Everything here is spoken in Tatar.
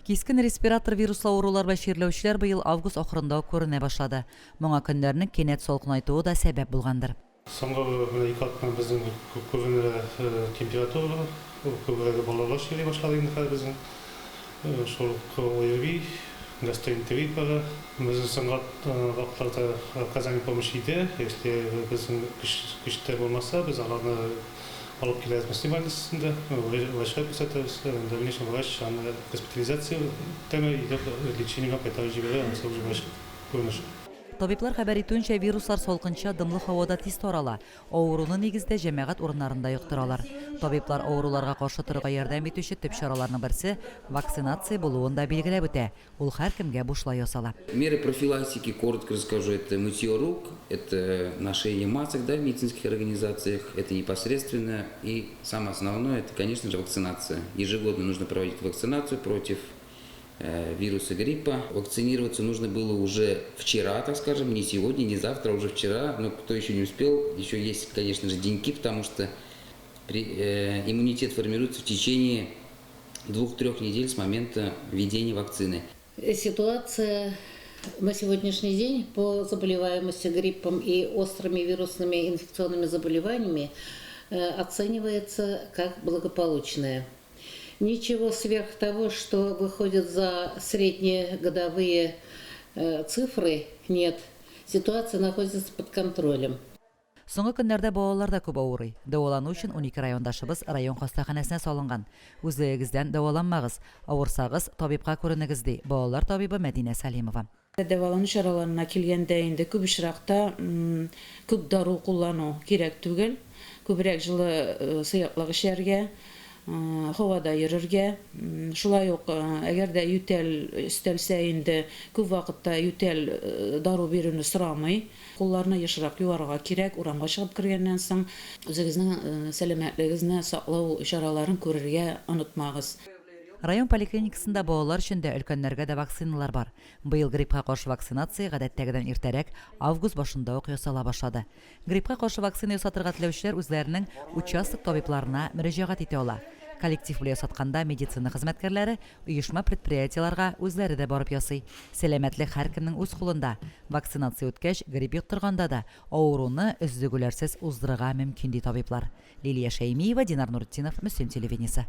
Кискен респиратор вируслы аурулар бәширләүчеләр быел август ахырында күренә башлады. Моңа көннәрнең кинәт салкынайтуы да сәбәп булгандыр. Соңгы 2 атна безнең күбенә температура, күбрәк балалар шили башлады инде безнең. Шул оеви, гастроэнтерит бара. Безнең соңгы вакытларда оказание помощи итә. Если безнең көчтә булмаса, без аларны алып киләбез местный больницасында. Врачка күрсәтәбез. Дальнейшем врач аны госпитализация тәме идеп лечениегә кайтарып җибәрә, анысы уже врач күренеш. Табиблар хәбәр итүенчә, вируслар салкынча дымлы һавада тиз тарала. Авыруны нигездә җәмәгать урыннарында йоктыралар. Табиблар авыруларга каршы торырга ярдәм итүче төп чараларның берсе вакцинация булуын да билгеләп үтә. Ул һәркемгә бушлай ясала. Меры профилактики, коротко расскажу, это мытье рук, это ношение масок, в медицинских организациях, это непосредственно. И самое основное, это, конечно же, вакцинация. Ежегодно нужно проводить вакцинацию против вируса гриппа. Вакцинироваться нужно было уже вчера, так скажем, не сегодня, не завтра, а уже вчера. Но кто еще не успел, еще есть, конечно же, деньки, потому что иммунитет формируется в течение 2-3 недель с момента введения вакцины. Ситуация на сегодняшний день по заболеваемости гриппом и острыми вирусными инфекционными заболеваниями оценивается как благополучная. Ничего сверх того, что выходит за средние годовые цифры, нет. Ситуация находится под контролем. Соңгы көннәрдә балалар да күп авырый. Дәвалану өчен 12 райондашыбыз район хастаханәсенә салынган. Үзегездән дәваланмагыз, авырсагыз табибка күренегез ди. Балалар табибы Мәдинә Сәлимова. Дәвалану чараларына килгәндә инде күп очракта күп дару куллану кирәк түгел. Күбрәк җылы сыяклык эчәргә, һавада йөрергә. Шулай ук әгәр дә ютәл өстәлсә инде күп вакытта ютәл дару бирүне сорамый. Кулларны ешрак юарга кирәк, урамга чыгып кергәннән соң үзегезнең сәламәтлегегезне саклау чараларын күрергә онытмагыз. Район поликлиникасында балалар өчен дә өлкәннәргә дә вакциналар бар. Быел гриппка каршы вакцинация гадәттәгедән иртәрәк август башында ук ясала башлады. Гриппка каршы вакцина ясатырга теләүчеләр үзләренең участок табибларына мөрәҗәгать итә ала. Коллектив белән ясатканда медицина хезмәткәрләре оешма предприятиеларга үзләре дә барып ясый. Сәламәтлек һәркемнең үз кулында. Вакцинация үткәч, грипп йоктырганда да авыруны өзлегүләрсез уздырырга мөмкин ди табиблар. Лилия Шәймиева, Динар Нуртдинов, Мөслим телевидениесе.